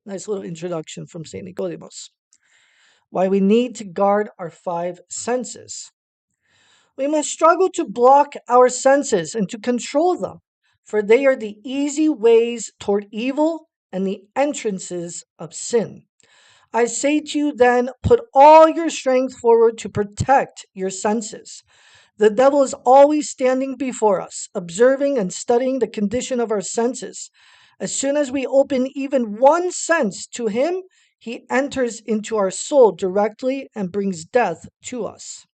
Nice little introduction from St. Nikodemos. Why we need to guard our five senses. We must struggle to block our senses and to control them, for they are the easy ways toward evil and the entrances of sin. I say to you then, put all your strength forward to protect your senses. The devil is always standing before us, observing and studying the condition of our senses. As soon as we open even one sense to him, he enters into our soul directly and brings death to us.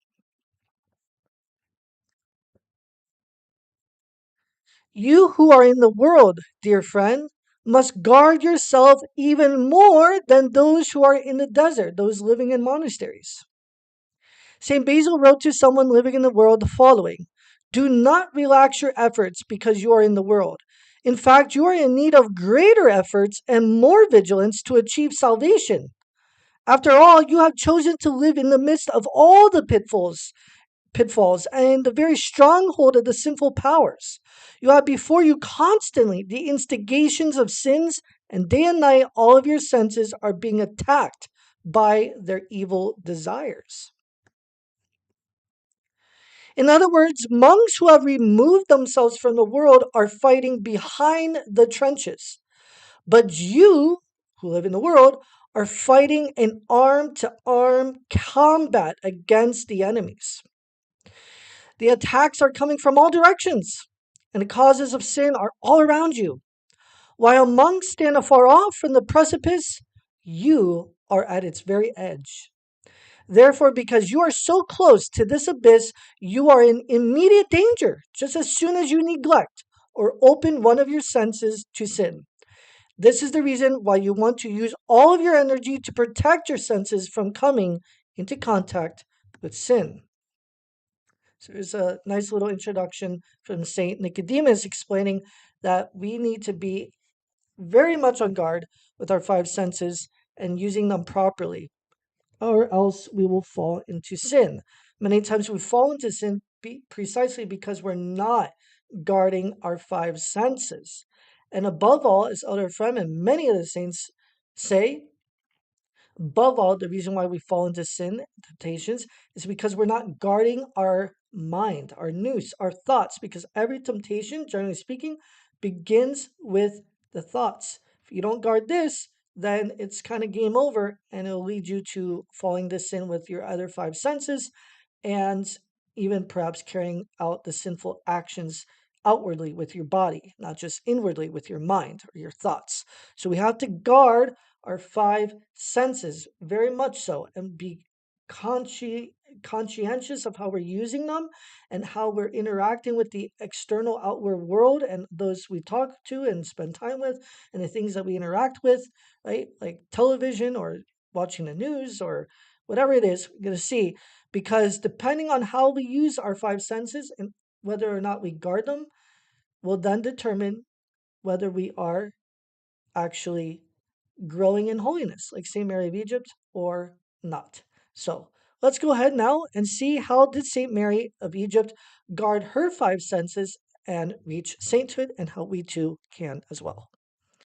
You who are in the world, dear friend, must guard yourself even more than those who are in the desert, those living in monasteries. St. Basil wrote to someone living in the world the following: do not relax your efforts because you are in the world. In fact, you are in need of greater efforts and more vigilance to achieve salvation. After all, you have chosen to live in the midst of all the pitfalls and the very stronghold of the sinful powers. You have before you constantly the instigations of sins, and day and night all of your senses are being attacked by their evil desires. In other words, monks who have removed themselves from the world are fighting behind the trenches. But you, who live in the world, are fighting in arm to arm combat against the enemies. The attacks are coming from all directions, and the causes of sin are all around you. While monks stand afar off from the precipice, you are at its very edge. Therefore, because you are so close to this abyss, you are in immediate danger just as soon as you neglect or open one of your senses to sin. This is the reason why you want to use all of your energy to protect your senses from coming into contact with sin. So there's a nice little introduction from Saint Nicodemus explaining that we need to be very much on guard with our five senses and using them properly, or else we will fall into sin. Many times we fall into sin precisely because we're not guarding our five senses. And above all, as Elder Ephraim and many of the saints say, above all, the reason why we fall into sin, temptations, is because we're not guarding our mind, our nous, our thoughts, because every temptation, generally speaking, begins with the thoughts. If you don't guard this, then it's kind of game over and it'll lead you to falling this sin with your other five senses and even perhaps carrying out the sinful actions outwardly with your body, not just inwardly with your mind or your thoughts. So we have to guard our five senses very much so and be conscientious of how we're using them and how we're interacting with the external outward world and those we talk to and spend time with and the things that we interact with, right? Like television or watching the news or whatever it is, we're going to see. Because depending on how we use our five senses and whether or not we guard them, will then determine whether we are actually growing in holiness, like St. Mary of Egypt, or not. So let's go ahead now and see how did St. Mary of Egypt guard her five senses and reach sainthood, and how we too can as well.